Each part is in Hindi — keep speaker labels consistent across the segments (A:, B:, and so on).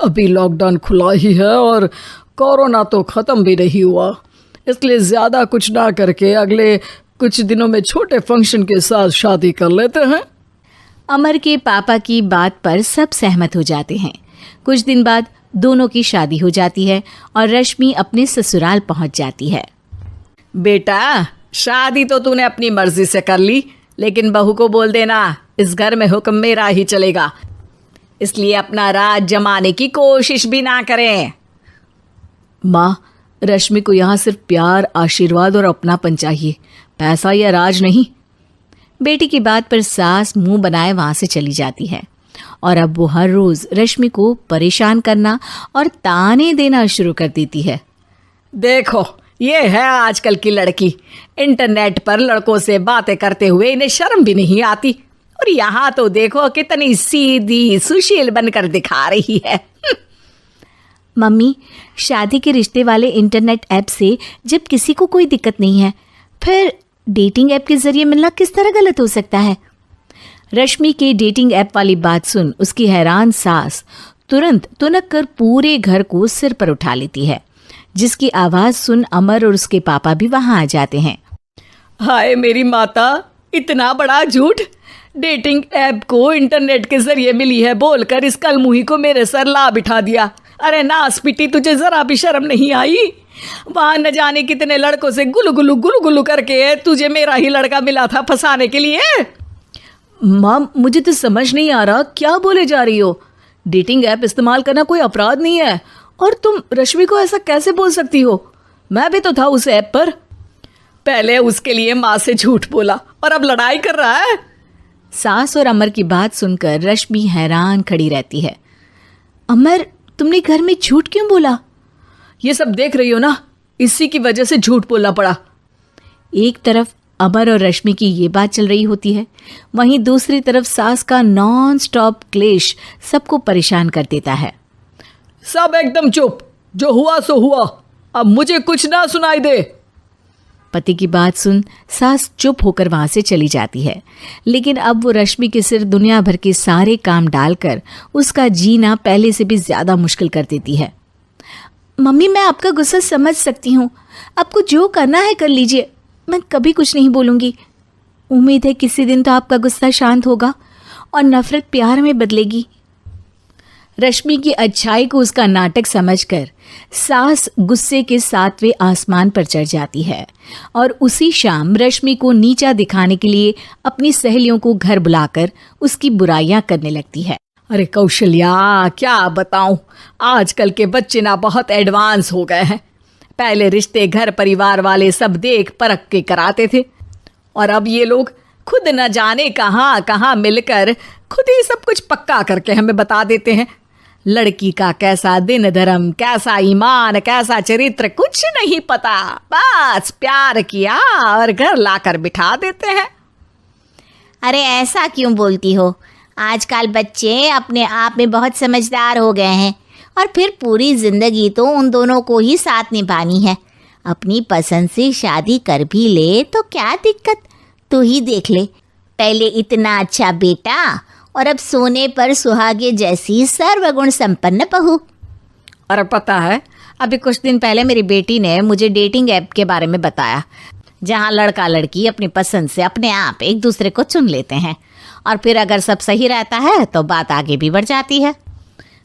A: अभी लॉकडाउन खुला ही है और कोरोना तो ख़त्म भी नहीं हुआ, इसलिए ज़्यादा कुछ ना करके अगले कुछ दिनों में छोटे फंक्शन के साथ शादी कर लेते हैं।
B: अमर के पापा की बात पर सब सहमत हो जाते हैं। कुछ दिन बाद दोनों की शादी हो जाती है और रश्मि अपने ससुराल पहुंच जाती है।
A: बेटा, शादी तो तूने अपनी मर्जी से कर ली, लेकिन बहू को बोल देना इस घर में हुक्म मेरा ही चलेगा, इसलिए अपना राज जमाने की कोशिश भी ना करें।
B: माँ, रश्मि को यहाँ सिर्फ प्यार, आशीर्वाद और अपनापन चाहिए, पैसा या राज नहीं। बेटी की बात पर सास मुंह बनाए वहां से चली जाती है और अब वो हर रोज रश्मि को परेशान करना और ताने देना शुरू कर देती है।
A: देखो, ये है आजकल की लड़की, इंटरनेट पर लड़कों से बातें करते हुए इन्हें शर्म भी नहीं आती, और यहाँ तो देखो कितनी सीधी सुशील बनकर दिखा रही है।
B: मम्मी, शादी के रिश्ते वाले इंटरनेट ऐप से जब किसी को कोई दिक्कत नहीं है, फिर डेटिंग ऐप के जरिए मिलना किस तरह गलत हो सकता है? रश्मि के डेटिंग ऐप वाली बात सुन उसकी हैरान सास तुरंत तुनक कर पूरे घर को सिर पर उठा लेती है, जिसकी आवाज सुन अमर और उसके पापा भी वहां आ जाते हैं।
A: हाय मेरी माता, इतना बड़ा झूठ! डेटिंग ऐप को इंटरनेट के जरिए मिली है बोलकर इस कलमुही को मेरे सर ला बिठा दिया। अरे नास पिटी, तुझे जरा भी शर्म नहीं आई? वहां न जाने कितने लड़कों से गुलू गुलू करके तुझे मेरा ही लड़का मिला था फंसाने के लिए।
B: माँ, मुझे तो समझ नहीं आ रहा क्या बोले जा रही हो। डेटिंग ऐप इस्तेमाल करना कोई अपराध नहीं है, और तुम रश्मि को ऐसा कैसे बोल सकती हो? मैं भी तो था उस ऐप पर।
A: पहले उसके लिए माँ से झूठ बोला और अब लड़ाई कर रहा है।
B: सास और अमर की बात सुनकर रश्मि हैरान खड़ी रहती है। अमर, तुमने घर में झूठ क्यों बोला?
A: ये सब देख रही हो ना, इसी की वजह से झूठ बोलना पड़ा।
B: एक तरफ अमर और रश्मि की ये बात चल रही होती है, वहीं दूसरी तरफ सास का नॉन स्टॉप क्लेश सबको परेशान कर देता है।
A: सब एकदम चुप, जो हुआ सो हुआ, अब मुझे कुछ ना सुनाई दे।
B: पति की बात सुन सास चुप होकर वहां से चली जाती है, लेकिन अब वो रश्मि के सिर दुनिया भर के सारे काम डालकर उसका जीना पहले से भी ज्यादा मुश्किल कर देती है। मम्मी, मैं आपका गुस्सा समझ सकती हूँ, आपको जो करना है कर लीजिए, मैं कभी कुछ नहीं बोलूँगी। उम्मीद है किसी दिन तो आपका गुस्सा शांत होगा और नफरत प्यार में बदलेगी। रश्मि की अच्छाई को उसका नाटक समझकर सास गुस्से के 7वें आसमान पर चढ़ जाती है और उसी शाम रश्मि को नीचा दिखाने के लिए अपनी सहेलियों को घर बुलाकर उसकी बुराइयां करने लगती है।
A: अरे कौशल्या, क्या बताऊं, आजकल के बच्चे ना बहुत एडवांस हो गए हैं। पहले रिश्ते घर परिवार वाले सब देख परख के कराते थे, और अब ये लोग खुद न जाने कहाँ कहाँ मिलकर खुद ही सब कुछ पक्का करके हमें बता देते हैं। लड़की का कैसा दिन धर्म, कैसा ईमान, कैसा चरित्र कुछ नहीं पता, बस प्यार किया और घर लाकर बिठा देते हैं।
C: अरे ऐसा क्यों बोलती हो? आजकल बच्चे अपने आप में बहुत समझदार हो गए हैं, और फिर पूरी जिंदगी तो उन दोनों को ही साथ निभानी है। अपनी पसंद से शादी कर भी ले तो क्या दिक्कत, तू ही देख ले, पहले इतना अच्छा बेटा और अब सोने पर सुहागे जैसी सर्वगुण संपन्न बहू।
B: और पता है, अभी कुछ दिन पहले मेरी बेटी ने मुझे डेटिंग ऐप के बारे में बताया, जहाँ लड़का लड़की अपनी पसंद से अपने आप एक दूसरे को चुन लेते हैं, और फिर अगर सब सही रहता है तो बात आगे भी बढ़ जाती है।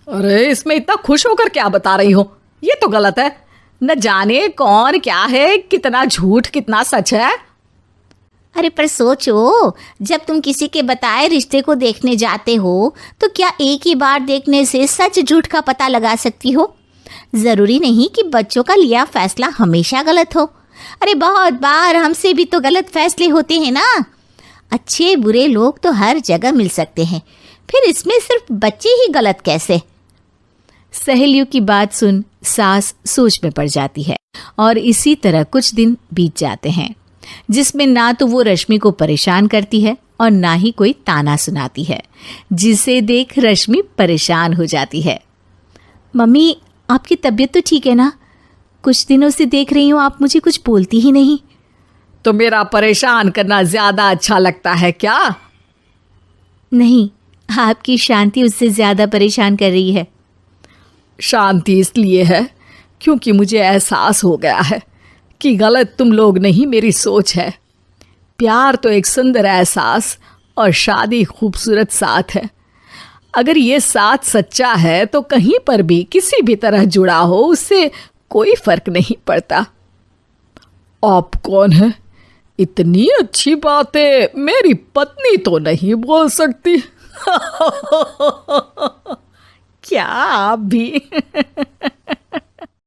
A: अरे इसमें इतना खुश होकर क्या बता रही हो? ये तो गलत है। न जाने कौन क्या है, कितना झूठ कितना सच है।
C: अरे पर सोचो, जब तुम किसी के बताए रिश्ते को देखने जाते हो तो क्या एक ही बार देखने से सच झूठ का पता लगा सकती हो? जरूरी नहीं कि बच्चों का लिया फैसला हमेशा गलत हो। अरे बहुत बार हमसे भी तो गलत फैसले होते हैं ना। अच्छे बुरे लोग तो हर जगह मिल सकते हैं, फिर इसमें सिर्फ बच्चे ही गलत कैसे?
B: सहेलियों की बात सुन सास सोच में पड़ जाती है, और इसी तरह कुछ दिन बीत जाते हैं, जिसमें ना तो वो रश्मि को परेशान करती है और ना ही कोई ताना सुनाती है, जिसे देख रश्मि परेशान हो जाती है। मम्मी, आपकी तबीयत तो ठीक है ना? कुछ दिनों से देख रही हूँ आप मुझे कुछ बोलती ही नहीं।
A: तो मेरा परेशान करना ज्यादा अच्छा लगता है क्या?
B: नहीं, आपकी शांति उससे ज्यादा परेशान कर रही है।
A: शांति इसलिए है क्योंकि मुझे एहसास हो गया है कि गलत तुम लोग नहीं, मेरी सोच है। प्यार तो एक सुंदर एहसास और शादी खूबसूरत साथ है। अगर ये साथ सच्चा है तो कहीं पर भी किसी भी तरह जुड़ा हो, उससे कोई फर्क नहीं पड़ता। आप कौन है? इतनी अच्छी बातें मेरी पत्नी तो नहीं बोल सकती। क्या आप भी?